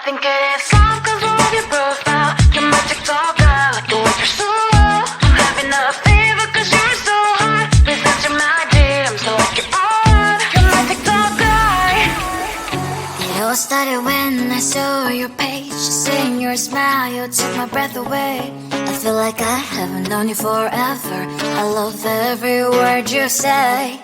think it is soft cause I love your profile. You're my TikTok girl, like the way you're so low. I'm having a fever cause you're so hot. Please answer my DMs so I can on. You're my TikTok guy. It all started when I saw your page. Seeing your smile, you took my breath away. I feel like I haven't known you forever. I love every word you say.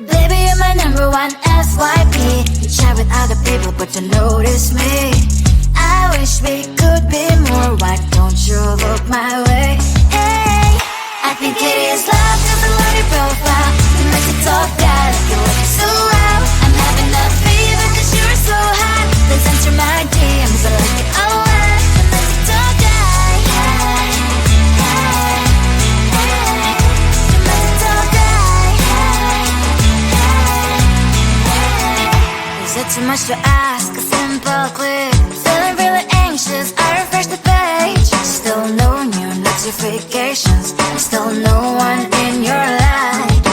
Baby, you're my number one FYP. You chat with other people but don't notice me. I wish we could be more. Why don't you look my way? Hey, I think it is love cause I love your profile. You make it talk that you look so well. I'm having a fever cause you're so hot. Please answer my DMs, I like it a lot. You make it talk that. Hey, hey, hey. You make it talk that. Is it too much to ask? A simple click. Feeling really anxious, I refresh the page. Still no new notifications. Still no one in your life.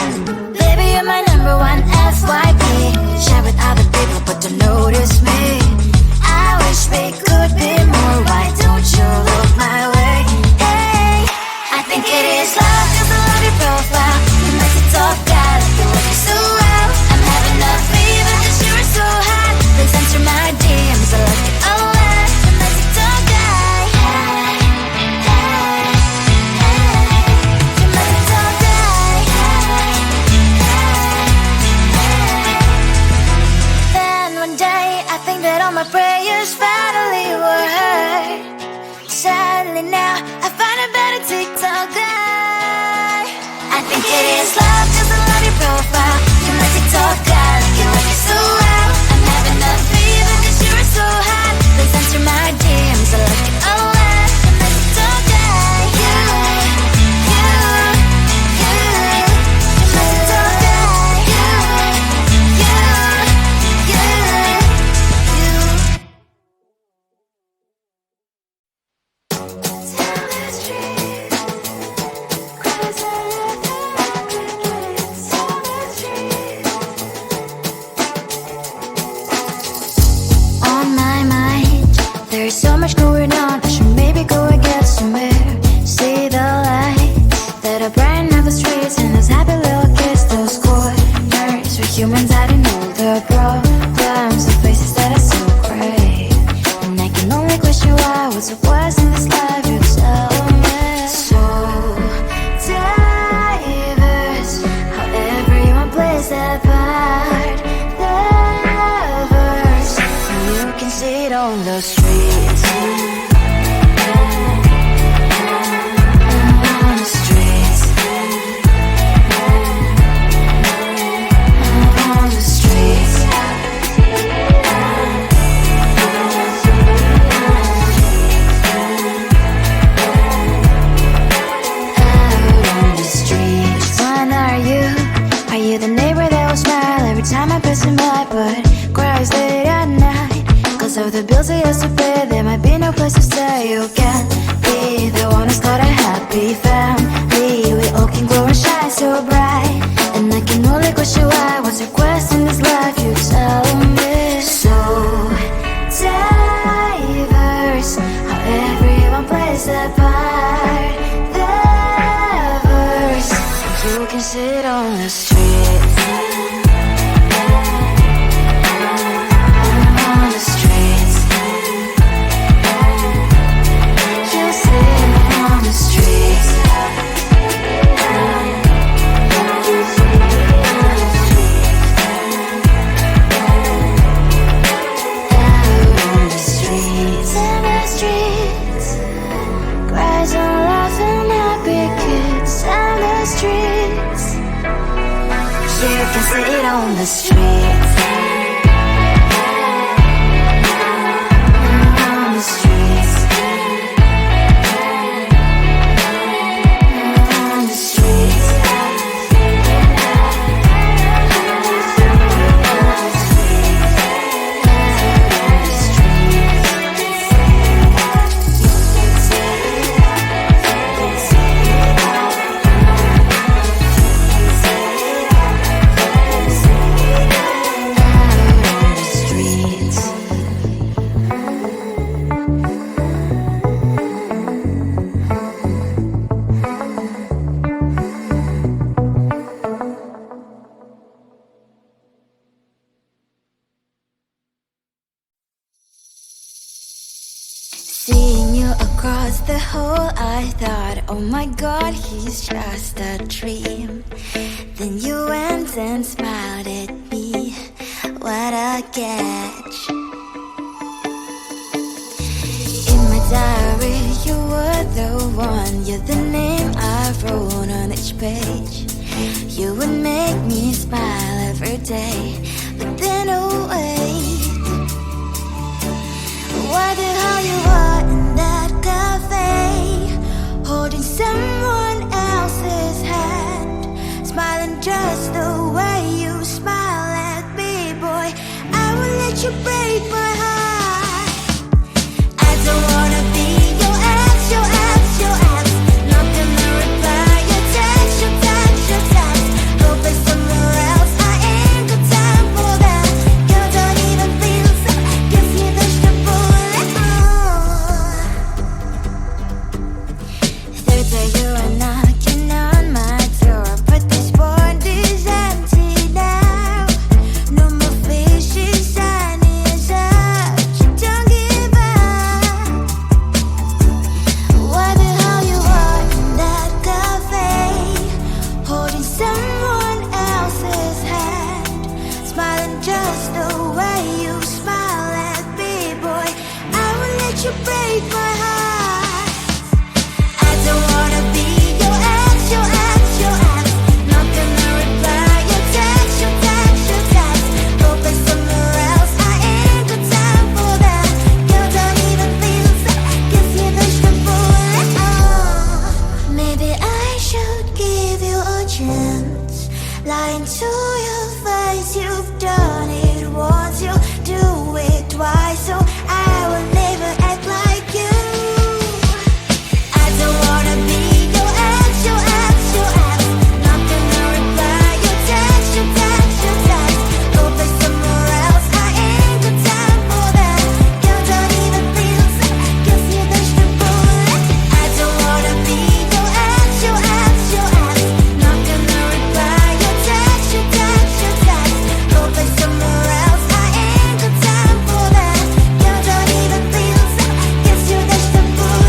Baby, you're my number one FYP. Chat with other people but don't notice me. I wish we could be more. Why don't you look my way? Hey, I think it is love cause I love your profile. You make it talk that you look so well. I'm having a fever cause you're so hot. Please answer my DMs, I like it a lot. You make it talk that. Hey, hey, hey. You make it talk that. Hey, hey, hey. Then one day I think that all my prayers finally were heard. Sadly now I find a better TikTok guy. I think it is love cause I love your profile. You make it talk guy, you like it so well. I'm having a fever cause you're so hot. Please answer my DMs, I like it a lot. You make it talk guy, you make it talk guy, On my mind, there's so much going on. I should maybe go and get somewhere. See the lights that are brighten up the streets, and those happy little kids, those corners where humans hiding all the problems, the faces that are so great. And I can only question why, what's the worst in this life, you tell me. So diverse, how everyone plays their part. Diverse, and you can see it on the streets. On the streets. On the streets. Out on the streets. When are you? Are you the neighbor that will smile every time I pass him by, but cries late at night? Cause of the bills he has to pay, there might be no place to stay. You can't be the one who's got a happy family. We all can glow and shine so bright, and I can only question why, what's your quest in this life, you tell me. So diverse, how everyone plays their part. Diverse, you can sit on the streets. On the streets. You sit on the streets. Out on the streets. In the streets. Cries and laughing happy kids. In the streets. You can sit on the streets. On the streets. On the streets. Oh my god, he's just a dream. Then you went and smiled at me. What a catch. In my diary, you were the one. You're the name I wrote on each page. You would make me smile every day. But then oh wait, what the hell you are in that cafe, holding someone else's hand, smiling just the way you smile at me, boy. I will let you break my heart. I don't wanna be your ex, your ex, your ex. Not gonna reply your text, your text, your text. Go play somewhere else, I ain't got time for that. You don't even feel so, gives me vegetable. Third day you are knocking on my door, but this board is empty now. No more fishes, sun is up. You don't give up. What the hell you are in that cafe, holding someone else's hand, smiling just the way you smile at me, boy. I will let you break my heart. I don't wanna be your ex, your ex, your ex. Not gonna reply your text, your text, your text. Go play somewhere else, I ain't got time for that. You don't even feel so, gives me vegetable. Maybe I should give you a chance. Lying to your face, you've done it once, you do it twice, so I will never act like you. I don't wanna be your ex, your ex, your ex. Not gonna reply your text, your text, your text. Go play somewhere else, I ain't got time for that. You don't even feel so, gives me vegetable. I don't wanna be your ex, your ex, your ex. Not gonna reply your text, your text, your text. Go play somewhere else, I ain't got time for that. You don't even feel so, gives you vegetable.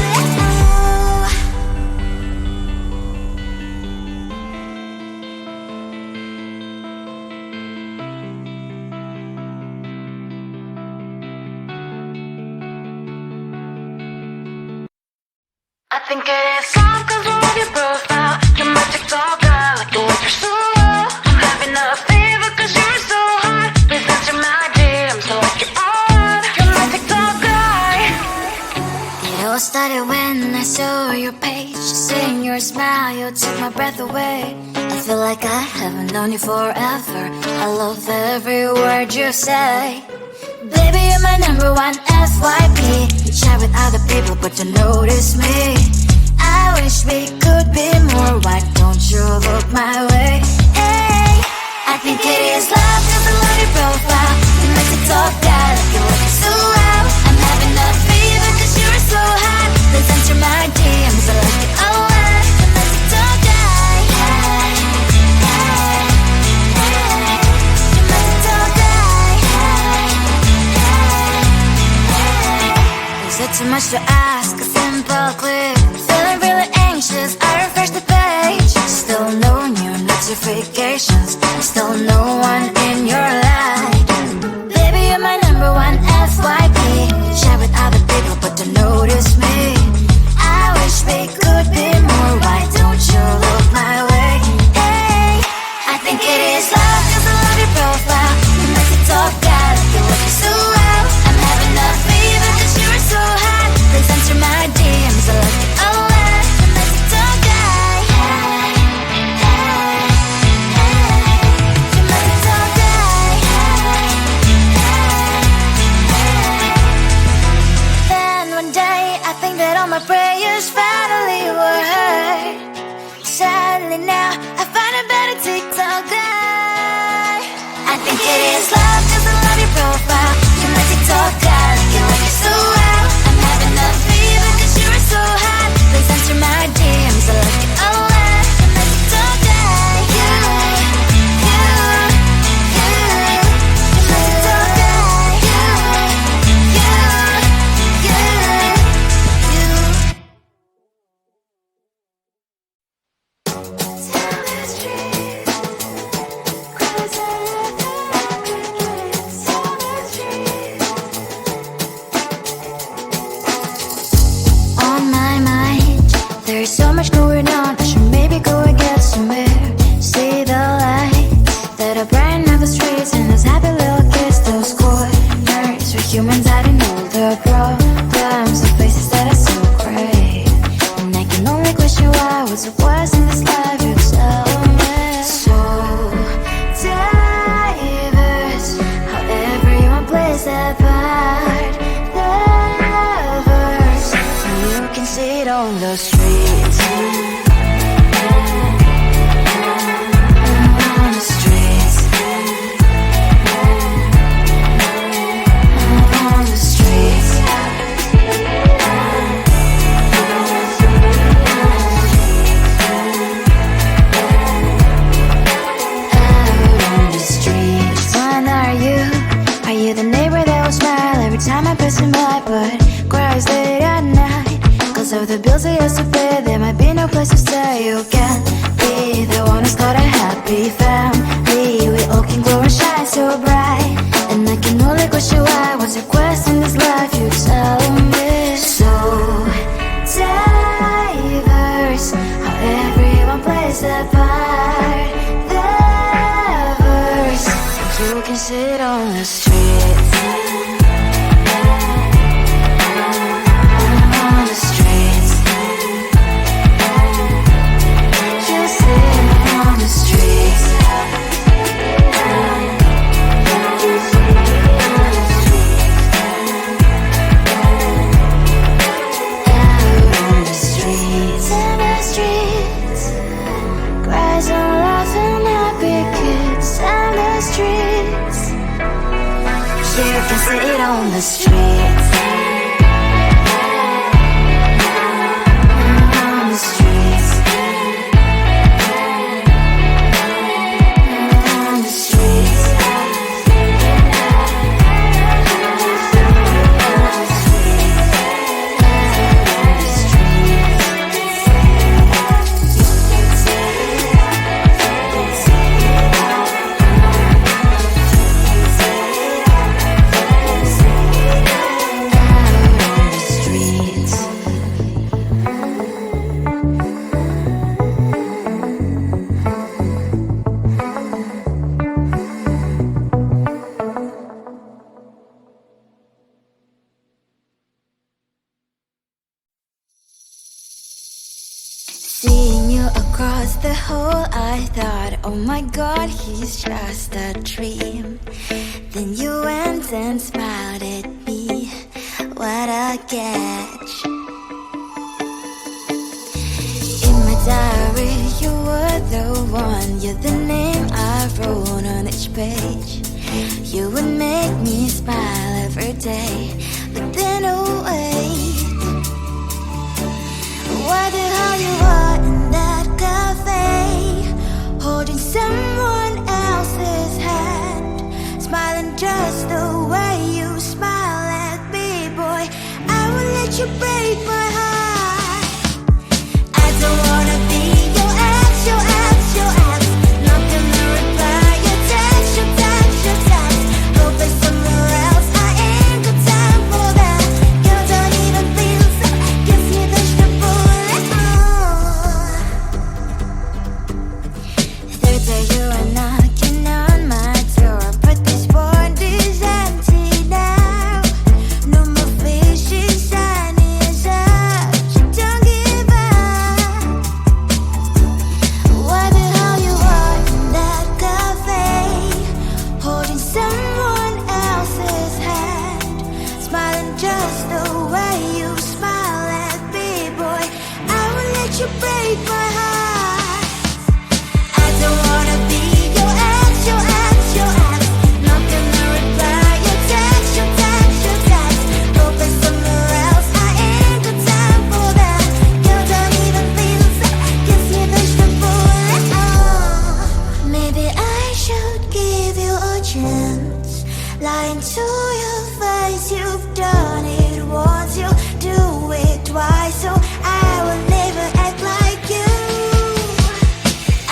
I think it is soft 'cause I love your profile. You're my TikTok guy, like the way you're so low. I'm having a fever 'cause you're so hot. Please answer my DMs like you're on. You're my TikTok guy. It all started when I saw your page. Seeing your smile, you took my breath away. I feel like I haven't known you forever. I love every word you say. Baby, you're my number one FYP. You chat with other people, but you notice me. I wish we could be more. Why don't you look my way? Hey, I think it is love 'cause I love your profile. You make it talk guy, like you look so well. I'm having a fever 'cause you're so hot. Please answer my DMs, I like it a lot. You make it talk guy. Hey, hey, hey. You make it talk guy. Hey, hey, hey. Is it too much to ask? A simple click. Feeling really anxious, I refresh the page. Still no new notifications. Still no one in your life. Baby, you're my number one FYP. Share with other people, but don't notice me. I wish we could be more. Why don't you look my way? Hey, I think it is love 'cause I love your profile. You make it talk guy, like you look so well. I'm having a fever 'cause you're so hot. Please answer my DMs, I like it a lot. You make it talk guy. Hey, hey, hey. You make it talk guy. Hey, hey, hey. Then one day I think that all my prayers finally were heard. Sadly now I find a better TikTok guy. I think it is love 'cause I love your profile. You my TikTok guy, like you look so well. I'm having a fever 'cause you're so hot. Please answer my DMs, I like it a lot. You my TikTok guy. You, you, you. You my TikTok guy. You, you, you, you. see it on the streets. On the streets. On the streets. Seeing you across the hall, I thought, oh my god, he's just a dream. Then you went and smiled at me. What a catch. In my diary, you were the one. You're the name I wrote on each page. You would make me smile every day. But then, oh wait, why the hell you are in that cafe, holding someone else's hand, smiling just the way you smile at me, boy. I will let you break my heart. I don't wanna be your ex, your ex, your ex. Not gonna reply your text, your text, your text. Go play somewhere else, I ain't got time for that. You don't even feel so, guess you dodged the bullet. Third day you are knocking on my door, but this board is empty now. No more fishes, shiny as up. You don't give up. Why the hell you are in that cafe, holding someone else's hand, smiling just the way you smile at me, boy. I will let you break my heart. I don't wanna be your ex, your ex, your ex. Not gonna reply your text, your text, your text. Go play somewhere else, I ain't got time for that. You don't even feel so, guess you dodged the bullet. Maybe I should give you a chance. Lying to your face, you've done it once, you'll do it twice, so I will never act like you.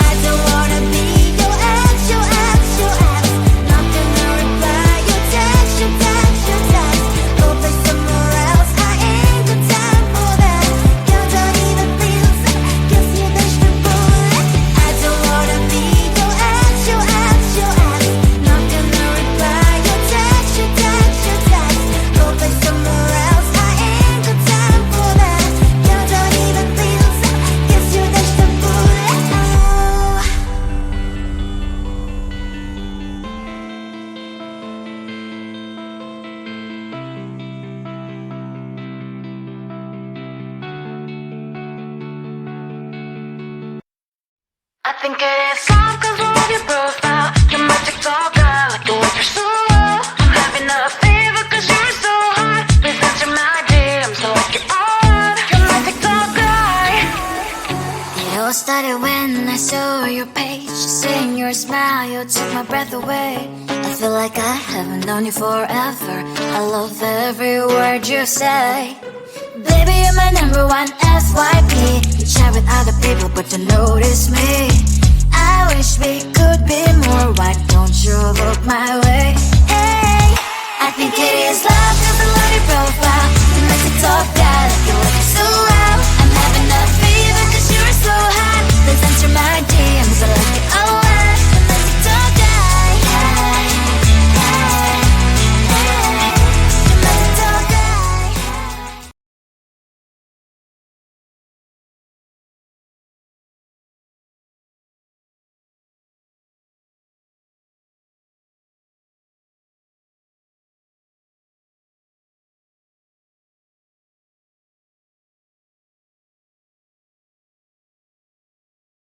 I don't wanna be your ex, your ex, your ex. Not gonna reply your text, your text, your text. Go play somewhere else, I ain't got time for that. You don't even feel so, guess you dodged the bullet. I don't wanna be your ex, your ex, your ex. Not gonna reply your text, your text, your text. Go play somewhere else, I ain't got time for that. You don't even feel so, guess you dodged the bullet. I think it is all 'cause of your profile. You're my TikTok girl, like the way you're so low. I'm having a fever 'cause you're so hot. Please answer my DMs like you're on. You're my TikTok guy. It all started when I saw your page. Seeing your smile, you took my breath away. I feel like I haven't known you forever. I love every word you say. Baby, you're my number one FYP. You chat with other people, but you notice me.